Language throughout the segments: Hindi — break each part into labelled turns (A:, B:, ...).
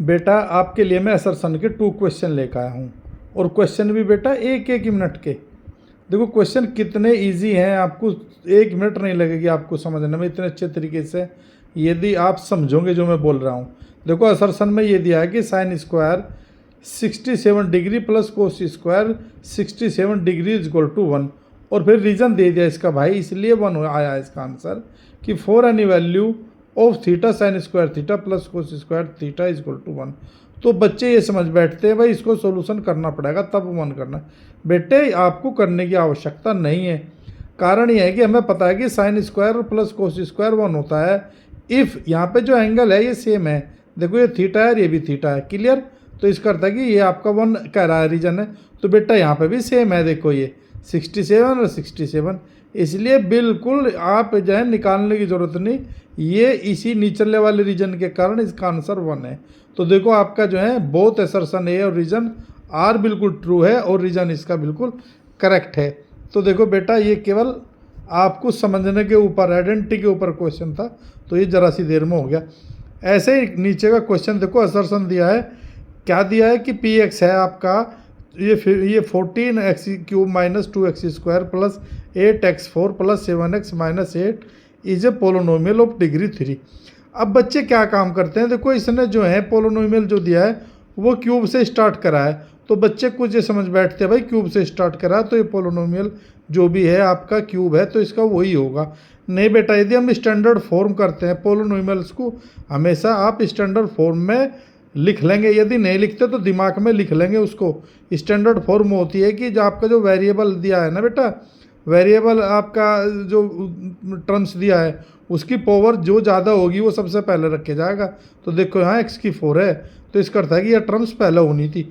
A: बेटा आपके लिए मैं असरसन के 2 क्वेश्चन लेकर आया हूँ और क्वेश्चन भी बेटा एक एक मिनट के। देखो क्वेश्चन कितने इजी हैं, आपको 1 मिनट नहीं लगेगी आपको समझने में इतने अच्छे तरीके से, यदि आप समझोगे जो मैं बोल रहा हूँ। देखो असरसन में ये दिया है कि sine square 67 degree plus cos square 67 degree is equal to 1, और फिर रीज़न दे दिया इसका भाई, इसलिए 1 आया इसका आंसर कि for any value of theta sine square theta plus cos square theta is equal to 1। तो बच्चे ये समझ बैठते हैं भाई इसको सॉल्यूशन करना पड़ेगा तब 1 करना। बेटे आपको करने की आवश्यकता नहीं है, कारण यह है कि हमें पता है कि sine square plus cos square 1 होता है इफ़ यहाँ पे जो एंगल है ये सेम है। देखो ये थीटा है, ये भी थीटा है, क्लियर। तो इसका अर्थ है कि ये आपका 1 कह रहा है रीजन है, तो बेटा यहाँ पे भी सेम है। देखो ये 67 और 67, इसलिए बिल्कुल आप जो है निकालने की ज़रूरत नहीं, ये इसी निचले वाले रीजन के कारण इसका आंसर 1 है। तो देखो आपका जो है बोथ असर्शन ए और रीजन आर बिल्कुल ट्रू है और रीजन इसका बिल्कुल करेक्ट है। तो देखो बेटा ये केवल आपको समझने के ऊपर, आइडेंटिटी के ऊपर क्वेश्चन था, तो ये ज़रा सी देर में हो गया। ऐसे ही नीचे का क्वेश्चन देखो, असर्शन दिया है, क्या दिया है कि पी एक्स है आपका ये 14x³ minus 2x² plus 8x4 plus 7x minus 8 is a polynomial of degree 3। अब बच्चे क्या काम करते हैं, देखो इसने जो है पोलोनोमियल जो दिया है वो क्यूब से स्टार्ट करा है, तो बच्चे कुछ ये समझ बैठते हैं भाई क्यूब से स्टार्ट करा है तो ये पोलोनोमियल जो भी है आपका क्यूब है तो इसका वही होगा। नहीं बेटा, यदि हम स्टैंडर्ड फॉर्म करते हैं पोलोनोमियल्स को, हमेशा आप स्टैंडर्ड फॉर्म में लिख लेंगे, यदि नहीं लिखते तो दिमाग में लिख लेंगे उसको। स्टैंडर्ड फॉर्म होती है कि जो आपका जो वेरिएबल दिया है ना बेटा, वेरिएबल आपका जो टर्म्स दिया है उसकी पावर जो ज़्यादा होगी वो सबसे पहले रखे जाएगा। तो देखो यहाँ x⁴ है, तो इसका अर्थ है कि यह टर्म्स पहले होनी थी,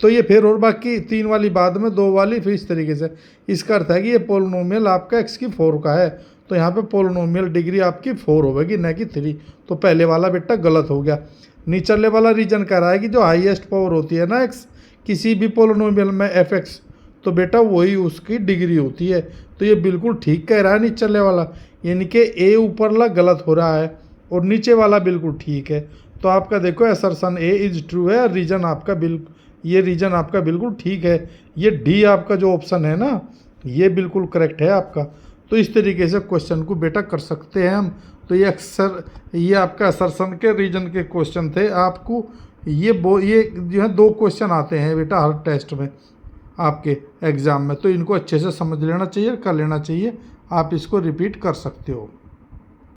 A: तो ये फिर और बाकी 3 वाली बाद में 2 वाली फिर इस तरीके से। इसका अर्थ है कि ये पोलिनोमियल आपका x⁴ का है, तो यहाँ पे पोलिनोमियल डिग्री आपकी 4 होगी न कि 3। तो पहले वाला बेटा गलत हो गया। नीचले वाला रीजन कह रहा है कि जो हाईएस्ट पावर होती है ना x किसी भी पोलिनोमियल में fx, तो बेटा वही उसकी डिग्री होती है। तो ये बिल्कुल ठीक कह रहा है नीचले वाला, यानी कि ए ऊपरला गलत हो रहा है और नीचे वाला बिल्कुल ठीक है। तो आपका देखो असर्शन ए इज ट्रू है, रीजन आपका ये रीजन आपका बिल्कुल ठीक है। ये डी आपका जो ऑप्शन है ना ये बिल्कुल करेक्ट है आपका। तो इस तरीके से क्वेश्चन को बेटा कर सकते हैं हम। तो ये अक्सर ये आपका असर्शन के रीजन के क्वेश्चन थे। आपको ये जो है 2 क्वेश्चन आते हैं बेटा हर टेस्ट में आपके एग्ज़ाम में, तो इनको अच्छे से समझ लेना चाहिए, कर लेना चाहिए। आप इसको रिपीट कर सकते हो।